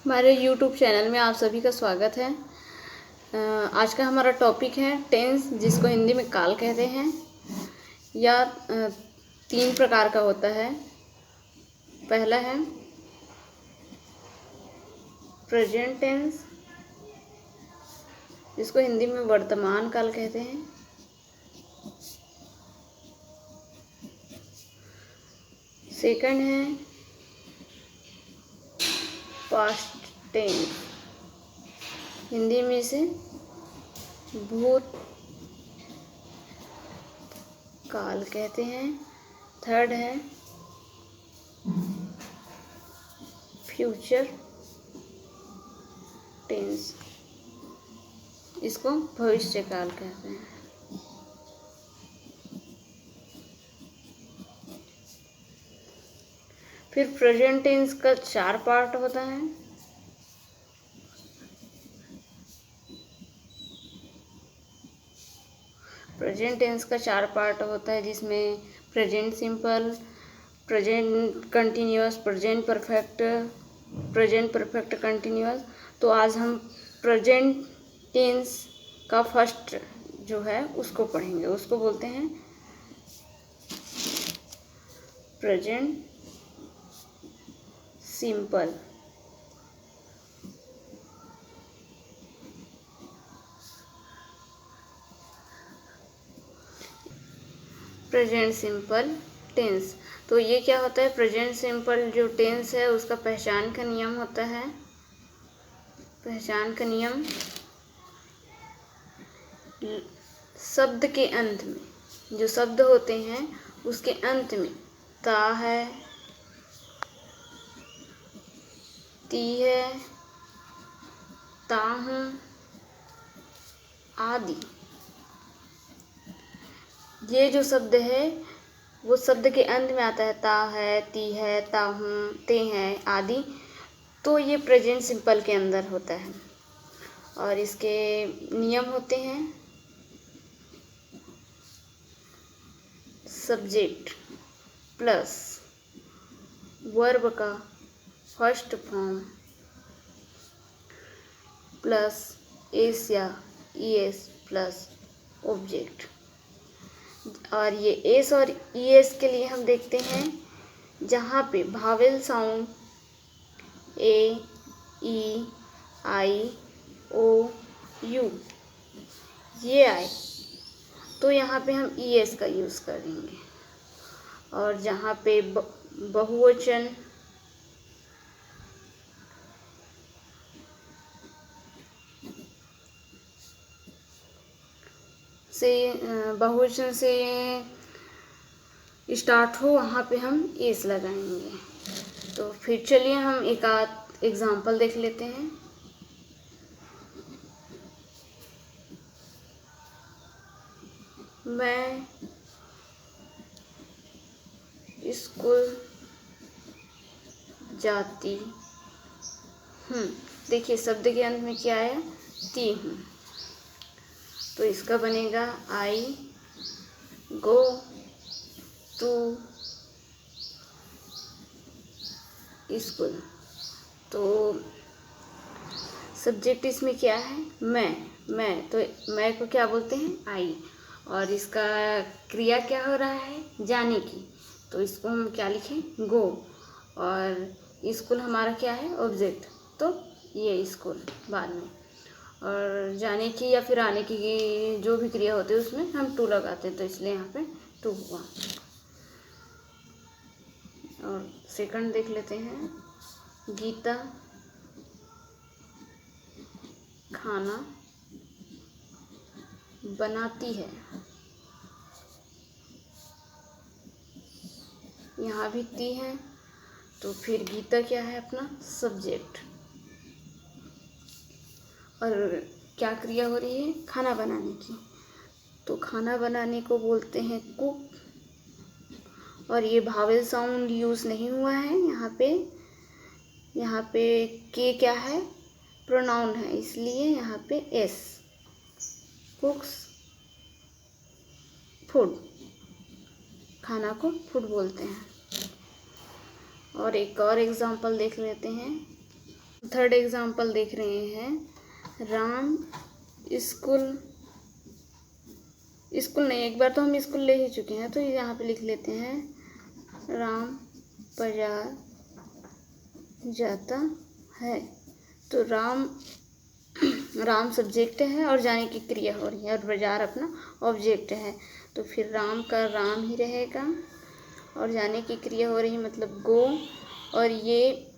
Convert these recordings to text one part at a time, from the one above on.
हमारे YouTube channel में आप सभी का स्वागत है। आज का हमारा टॉपिक है टेंस, जिसको हिंदी में काल कहते हैं। या 3 प्रकार का होता है। पहला है प्रेजेंट टेंस, जिसको हिंदी में वर्तमान काल कहते हैं। सेकंड है पास्ट टेंस, हिंदी में इसे भूत काल कहते हैं। थर्ड है फ्यूचर टेंस, इसको भविष्य काल कहते हैं। फिर प्रेजेंट टेंस का 4 पार्ट होता है। प्रेजेंट टेंस का 4 पार्ट होता है, जिसमें present simple, present continuous, present perfect continuous. तो आज हम प्रेजेंट टेंस का फर्स्ट जो है उसको पढ़ेंगे। उसको बोलते हैं present simple. Present simple tense. तो ये क्या होता है? प्रेजेंट सिंपल जो टेंस है उसका पहचान का नियम होता है। पहचान का नियम, शब्द के अंत में, जो शब्द होते हैं उसके अंत में ता है, ती है, ता हूँ आदि, ये जो शब्द है वो शब्द के अंत में आता है। ता है, ती है, ता हूँ, ते हैं आदि। तो ये प्रेजेंट सिंपल के अंदर होता है। और इसके नियम होते हैं सब्जेक्ट प्लस वर्ब का फर्स्ट फॉर्म प्लस एस या ईएस प्लस ऑब्जेक्ट। और ये एस और ईएस के लिए हम देखते हैं जहाँ पे vowel sound A, E, I, O, U ये आए, तो यहाँ पे हम ईएस का यूज़ करेंगे। और जहाँ पे बहुवचन से स्टार्ट हो, वहाँ पे हम एस लगाएंगे। तो फिर चलिए हम एक आध एग्जाम्पल देख लेते हैं। मैं स्कूल जाती हूँ। देखिए शब्द के अंत में क्या है? ती हूँ। तो इसका बनेगा आई गो टू स्कूल। तो सब्जेक्ट इसमें क्या है? मैं तो मैं को क्या बोलते हैं? आई। और इसका क्रिया क्या हो रहा है? जाने की। तो इसको हम क्या लिखें? गो। और स्कूल हमारा क्या है? ऑब्जेक्ट। तो ये स्कूल बाद में। और जाने की या फिर आने की जो भी क्रिया होती है उसमें हम टू लगाते हैं, तो इसलिए यहाँ पे टू हुआ। और सेकंड देख लेते हैं। गीता खाना बनाती है। यहाँ भी ती है, तो फिर गीता क्या है? अपना सब्जेक्ट। और क्या क्रिया हो रही है? खाना बनाने की। तो खाना बनाने को बोलते हैं कुक। और ये भावेल साउंड यूज़ नहीं हुआ है यहाँ पे। यहाँ पे के क्या है? प्रोनाउन है, इसलिए यहाँ पे एस। कुक्स फूड, खाना को फूड बोलते हैं। और एक और एग्जांपल देख लेते हैं। थर्ड एग्जाम्पल देख रहे हैं। राम स्कूल नहीं, एक बार तो हम स्कूल ले ही चुके हैं, तो यहाँ पे लिख लेते हैं राम बाजार जाता है। तो राम सब्जेक्ट है और जाने की क्रिया हो रही है और बाजार अपना ऑब्जेक्ट है, तो फिर राम का राम ही रहेगा और जाने की क्रिया हो रही है मतलब गो, और ये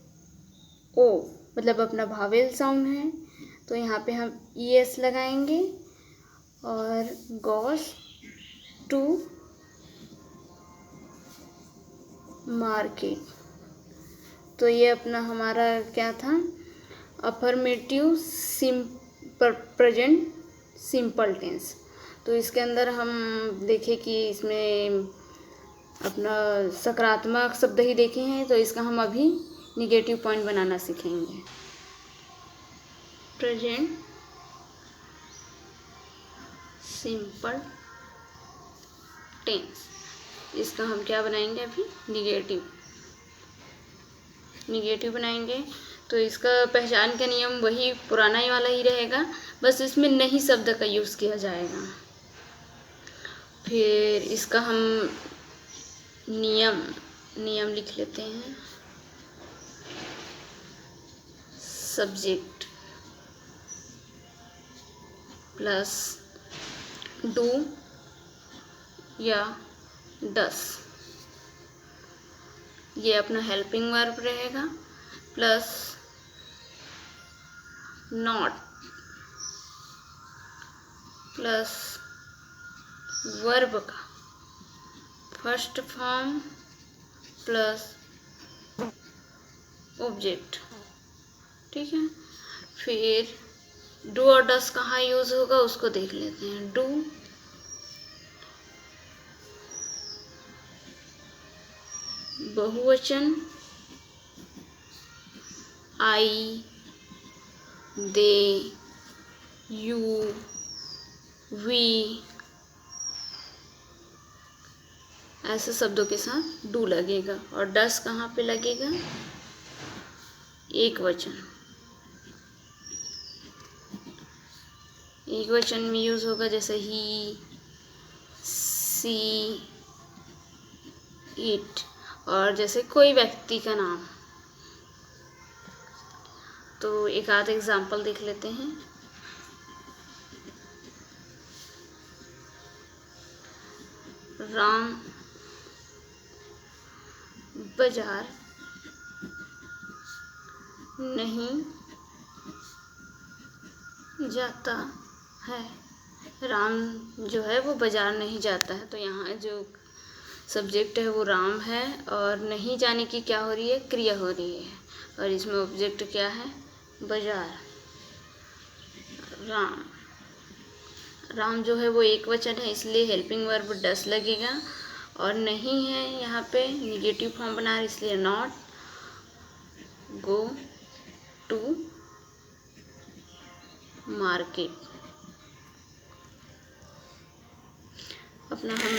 ओ मतलब अपना भावेल साउंड है, तो यहाँ पे हम ES लगाएंगे और गोस टू मार्केट। तो ये अपना हमारा क्या था, अफर्मेटिव प्रेजेंट सिंपल टेंस। तो इसके अंदर हम देखें कि इसमें अपना सकारात्मक शब्द ही देखे हैं, तो इसका हम अभी निगेटिव पॉइंट बनाना सीखेंगे। प्रेजेंट सिंपल टेंस, इसका हम क्या बनाएंगे अभी, निगेटिव बनाएंगे। तो इसका पहचान का नियम वही पुराना ही वाला ही रहेगा, बस इसमें नहीं शब्द का यूज़ किया जाएगा। फिर इसका हम नियम लिख लेते हैं। सब्जेक्ट प्लस डू या डस, ये अपना हेल्पिंग वर्ब रहेगा, प्लस नॉट प्लस वर्ब का फर्स्ट फॉर्म प्लस ऑब्जेक्ट। ठीक है, फिर डू और डस कहाँ यूज़ होगा उसको देख लेते हैं। डू बहुवचन, आई, दे, यू, वी, ऐसे शब्दों के साथ डू लगेगा। और डस कहाँ पे लगेगा, एक वचन में यूज़ होगा, जैसे ही, सी, इट, और जैसे कोई व्यक्ति का नाम। तो एक आध एग्जाम्पल देख लेते हैं। राम बाजार नहीं जाता है। राम जो है वो बाजार नहीं जाता है, तो यहाँ जो सब्जेक्ट है वो राम है और नहीं जाने की क्या हो रही है, क्रिया हो रही है, और इसमें ऑब्जेक्ट क्या है, बाजार। राम जो है वो एक वचन है, इसलिए हेल्पिंग वर्ब डस लगेगा, और नहीं है यहाँ पे निगेटिव फॉर्म बना रहे, इसलिए नॉट गो टू मार्केट। अपना हम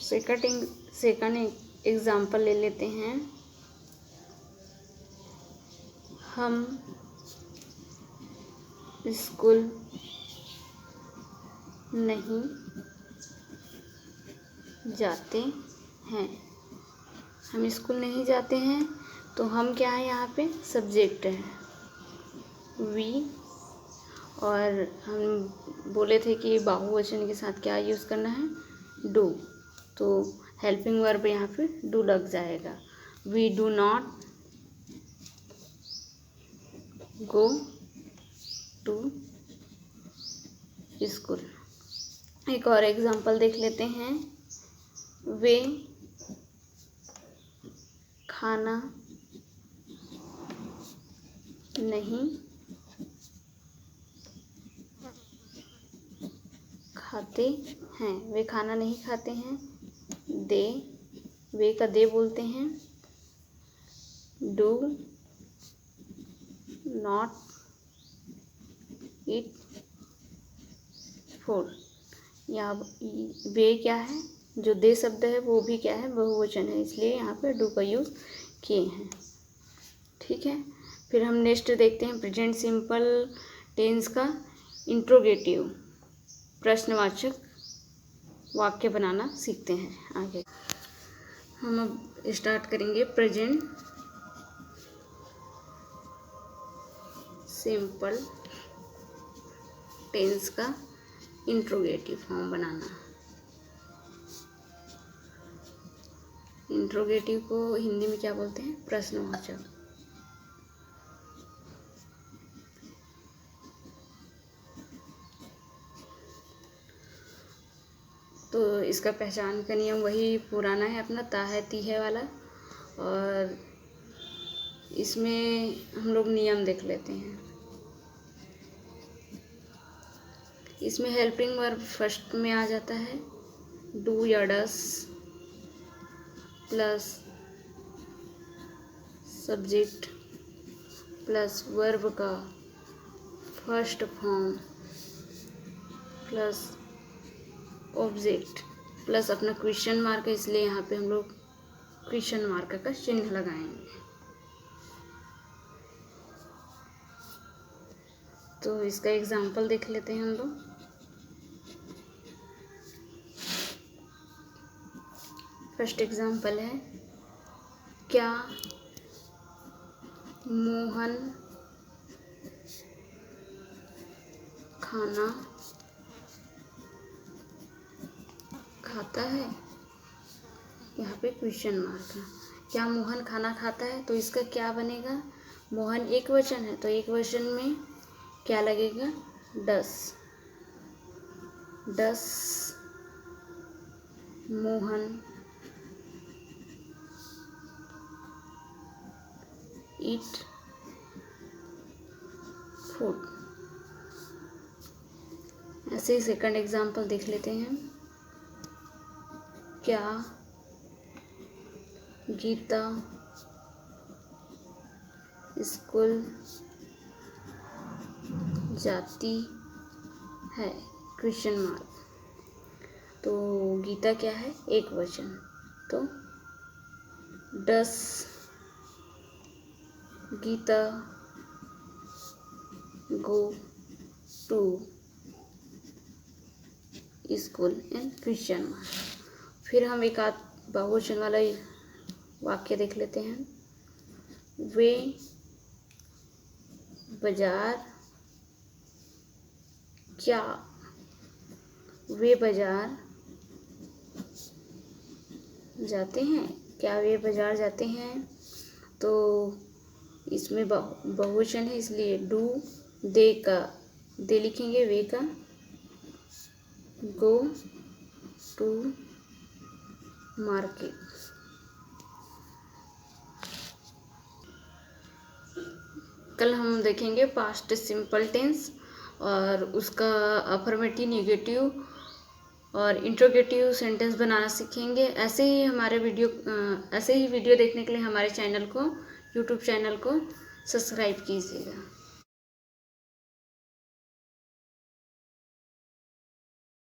सेकंड एग्जाम्पल ले लेते हैं। हम स्कूल नहीं जाते हैं। हम स्कूल नहीं जाते हैं, तो हम क्या है, यहाँ पे सब्जेक्ट है वी, और हम बोले थे कि बहुवचन के साथ क्या यूज़ करना है, डू, तो हेल्पिंग वर्ब यहाँ पे डू लग जाएगा। We do not go to school. एक और एग्जांपल देख लेते हैं। वे खाना नहीं खाते हैं। वे खाना नहीं खाते हैं। दे, वे का दे बोलते हैं। Do not eat food. यहाँ वे क्या है, जो दे शब्द है वो भी क्या है, बहुवचन है, इसलिए यहाँ पे डू का यूज़ किए हैं। ठीक है। फिर हम नेक्स्ट देखते हैं प्रेजेंट सिंपल टेंस का इंट्रोगेटिव प्रश्नवाचक वाक्य बनाना सीखते हैं। आगे हम अब स्टार्ट करेंगे प्रेजेंट सिंपल टेंस का इंट्रोगेटिव फॉर्म बनाना। इंट्रोगेटिव को हिंदी में क्या बोलते हैं? प्रश्नवाचक। तो इसका पहचान का नियम वही पुराना है अपना ता है ती है वाला, और इसमें हम लोग नियम देख लेते हैं। इसमें हेल्पिंग वर्ब फर्स्ट में आ जाता है, डू या डस प्लस सब्जेक्ट प्लस वर्ब का first form plus object plus अपना क्वेश्चन मार्क है, इसलिए यहाँ पे हम लोग क्वेश्चन मार्क का चिन्ह लगाएंगे। तो इसका एग्जाम्पल देख लेते हैं हम लोग। फर्स्ट एग्जाम्पल है, क्या मोहन खाना खाता है? यहाँ पे क्वेश्चन मार्क है। क्या मोहन खाना खाता है? तो इसका क्या बनेगा? मोहन एक वचन है तो एक वचन में क्या लगेगा? डस। डस मोहन ईट फूड। ऐसे ही सेकंड एग्जाम्पल देख लेते हैं। क्या गीता स्कूल जाती है? Question mark. तो गीता क्या है? एक वचन, तो does Gita go to school and question mark. फिर हम एक आध बहुवचन वाला वाक्य देख लेते हैं। वे बाजार क्या? वे बाजार जाते हैं? क्या वे बाजार जाते हैं? तो इसमें बहुवचन है इसलिए डू दे का दे लिखेंगे, वे का गो टू मार्केट। कल हम देखेंगे पास्ट सिंपल टेंस और उसका अफर्मेटिव, नेगेटिव और इंट्रोगेटिव सेंटेंस बनाना सीखेंगे। ऐसे ही वीडियो देखने के लिए हमारे चैनल को, यूट्यूब चैनल को सब्सक्राइब कीजिएगा।